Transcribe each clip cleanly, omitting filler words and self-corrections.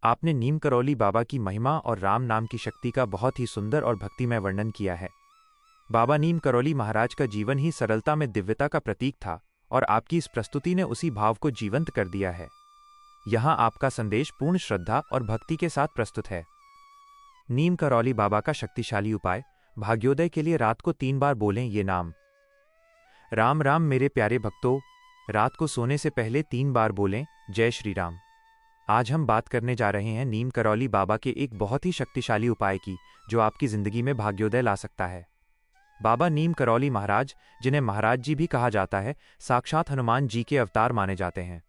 आपने नीम करौली बाबा की महिमा और राम नाम की शक्ति का बहुत ही सुंदर और भक्तिमय वर्णन किया है। बाबा नीम करौली महाराज का जीवन ही सरलता में दिव्यता का प्रतीक था और आपकी इस प्रस्तुति ने उसी भाव को जीवंत कर दिया है। यहाँ आपका संदेश पूर्ण श्रद्धा और भक्ति के साथ प्रस्तुत है। नीम करौली बाबा का शक्तिशाली उपाय। भाग्योदय के लिए रात को 3 बार बोलें ये नाम। राम राम मेरे प्यारे भक्तों, रात को सोने से पहले 3 बार बोलें जय श्री राम। आज हम बात करने जा रहे हैं नीम करौली बाबा के एक बहुत ही शक्तिशाली उपाय की, जो आपकी जिंदगी में भाग्योदय ला सकता है। बाबा नीम करौली महाराज, जिन्हें महाराज जी भी कहा जाता है, साक्षात हनुमान जी के अवतार माने जाते हैं।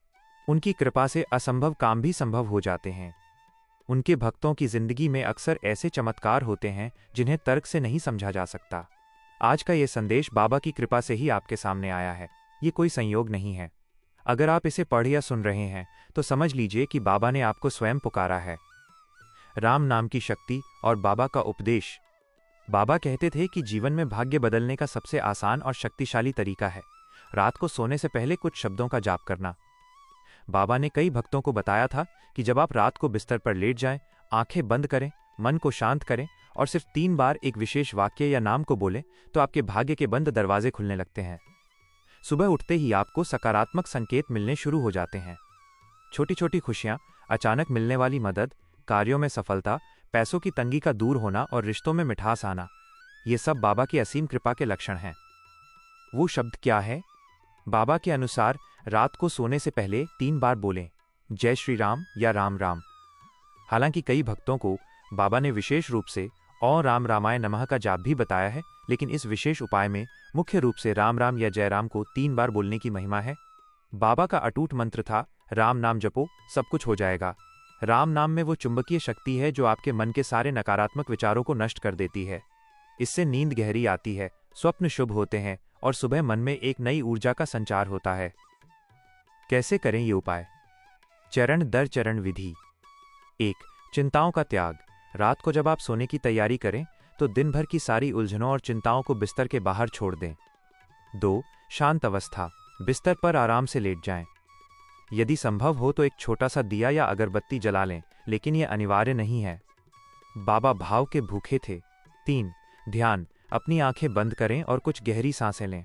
उनकी कृपा से असंभव काम भी संभव हो जाते हैं। उनके भक्तों की जिंदगी में अक्सर ऐसे चमत्कार होते हैं जिन्हें तर्क से नहीं समझा जा सकता। आज का ये संदेश बाबा की कृपा से ही आपके सामने आया है। ये कोई संयोग नहीं है। अगर आप इसे पढ़ या सुन रहे हैं तो समझ लीजिए कि बाबा ने आपको स्वयं पुकारा है। राम नाम की शक्ति और बाबा का उपदेश। बाबा कहते थे कि जीवन में भाग्य बदलने का सबसे आसान और शक्तिशाली तरीका है रात को सोने से पहले कुछ शब्दों का जाप करना। बाबा ने कई भक्तों को बताया था कि जब आप रात को बिस्तर पर लेट जाएं, आंखें बंद करें, मन को शांत करें और सिर्फ 3 बार एक विशेष वाक्य या नाम को बोलें तो आपके भाग्य के बंद दरवाजे खुलने लगते हैं। सुबह उठते ही आपको सकारात्मक संकेत मिलने शुरू हो जाते हैं। छोटी छोटी खुशियां, अचानक मिलने वाली मदद, कार्यों में सफलता, पैसों की तंगी का दूर होना और रिश्तों में मिठास आना, ये सब बाबा की असीम कृपा के लक्षण हैं। वो शब्द क्या है? बाबा के अनुसार रात को सोने से पहले 3 बार बोलें जय श्री राम या राम राम। हालांकि कई भक्तों को बाबा ने विशेष रूप से ओम राम रामाय नमः का जाप भी बताया है, लेकिन इस विशेष उपाय में मुख्य रूप से राम राम या जय राम को 3 बार बोलने की महिमा है। बाबा का अटूट मंत्र था, राम नाम जपो सब कुछ हो जाएगा। राम नाम में वो चुंबकीय शक्ति है जो आपके मन के सारे नकारात्मक विचारों को नष्ट कर देती है। इससे नींद गहरी आती है, स्वप्न शुभ होते हैं और सुबह मन में एक नई ऊर्जा का संचार होता है। कैसे करें ये उपाय? चरण दर चरण विधि। 1. चिंताओं का त्याग। रात को जब आप सोने की तैयारी करें तो दिन भर की सारी उलझनों और चिंताओं को बिस्तर के बाहर छोड़ दें। 2. शांत अवस्था। बिस्तर पर आराम से लेट जाएं। यदि संभव हो तो एक छोटा सा दिया या अगरबत्ती जला लें, लेकिन यह अनिवार्य नहीं है। बाबा भाव के भूखे थे। 3. ध्यान। अपनी आंखें बंद करें और कुछ गहरी सांसें लें।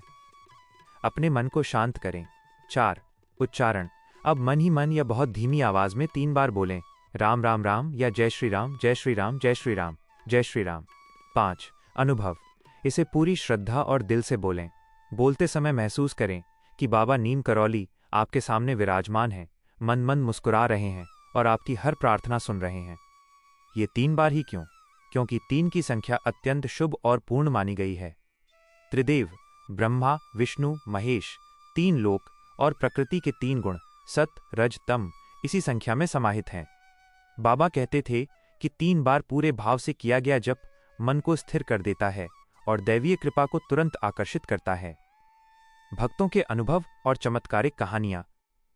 अपने मन को शांत करें। 4. उच्चारण। अब मन ही मन या बहुत धीमी आवाज में 3 बार बोलें राम राम राम या जय श्री राम जय श्री राम जय श्री राम जय श्री राम। 5. अनुभव। इसे पूरी श्रद्धा और दिल से बोलें। बोलते समय महसूस करें कि बाबा नीम करौली आपके सामने विराजमान हैं, मन मन मुस्कुरा रहे हैं और आपकी हर प्रार्थना सुन रहे हैं। ये 3 बार ही क्यों? क्योंकि 3 की संख्या अत्यंत शुभ और पूर्ण मानी गई है। त्रिदेव ब्रह्मा, विष्णु, महेश, 3 लोक और प्रकृति के 3 गुण सत, रज, तम इसी संख्या में समाहित हैं। बाबा कहते थे कि 3 बार पूरे भाव से किया गया जप मन को स्थिर कर देता है और दैवीय कृपा को तुरंत आकर्षित करता है। भक्तों के अनुभव और चमत्कारिक कहानियां।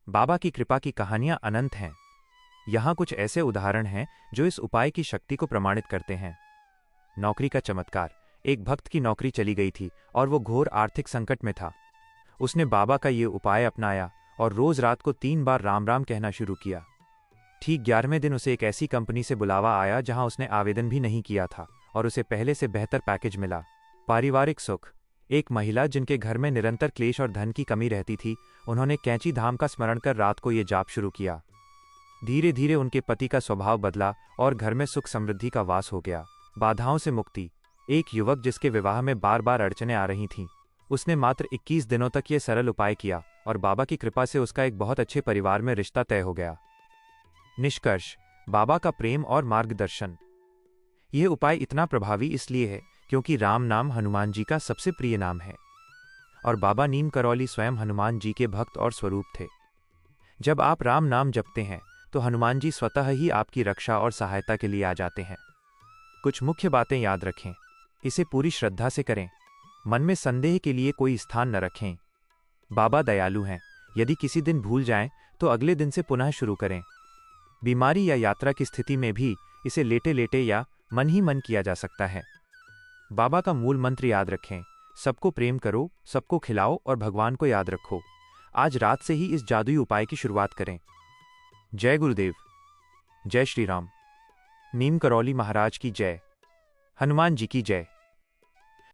बाबा की कृपा की कहानियां अनंत हैं। यहाँ कुछ ऐसे उदाहरण हैं जो इस उपाय की शक्ति को प्रमाणित करते हैं। नौकरी का चमत्कार। एक भक्त की नौकरी चली गई थी और वो घोर आर्थिक संकट में था। उसने बाबा का ये उपाय अपनाया और रोज रात को 3 बार राम राम कहना शुरू किया। ठीक 11वें दिन उसे एक ऐसी कंपनी से बुलावा आया जहां उसने आवेदन भी नहीं किया था और उसे पहले से बेहतर पैकेज मिला। पारिवारिक सुख। एक महिला जिनके घर में निरंतर क्लेश और धन की कमी रहती थी, उन्होंने कैंची धाम का स्मरण कर रात को ये जाप शुरू किया। धीरे धीरे उनके पति का स्वभाव बदला और घर में सुख समृद्धि का वास हो गया। बाधाओं से मुक्ति। एक युवक जिसके विवाह में बार बार अड़चनें आ रही थीं, उसने मात्र 21 दिनों तक ये सरल उपाय किया और बाबा की कृपा से उसका एक बहुत अच्छे परिवार में रिश्ता तय हो गया। निष्कर्ष। बाबा का प्रेम और मार्गदर्शन। यह उपाय इतना प्रभावी इसलिए है क्योंकि राम नाम हनुमान जी का सबसे प्रिय नाम है और बाबा नीम करौली स्वयं हनुमान जी के भक्त और स्वरूप थे। जब आप राम नाम जपते हैं तो हनुमान जी स्वतः ही आपकी रक्षा और सहायता के लिए आ जाते हैं। कुछ मुख्य बातें याद रखें। इसे पूरी श्रद्धा से करें। मन में संदेह के लिए कोई स्थान न रखें। बाबा दयालु हैं। यदि किसी दिन भूल जाएं तो अगले दिन से पुनः शुरू करें। बीमारी या यात्रा की स्थिति में भी इसे लेटे लेटे या मन ही मन किया जा सकता है। बाबा का मूल मंत्र याद रखें, सबको प्रेम करो, सबको खिलाओ और भगवान को याद रखो। आज रात से ही इस जादुई उपाय की शुरुआत करें। जय गुरुदेव। जय श्री राम। नीम करौली महाराज की जय। हनुमान जी की जय।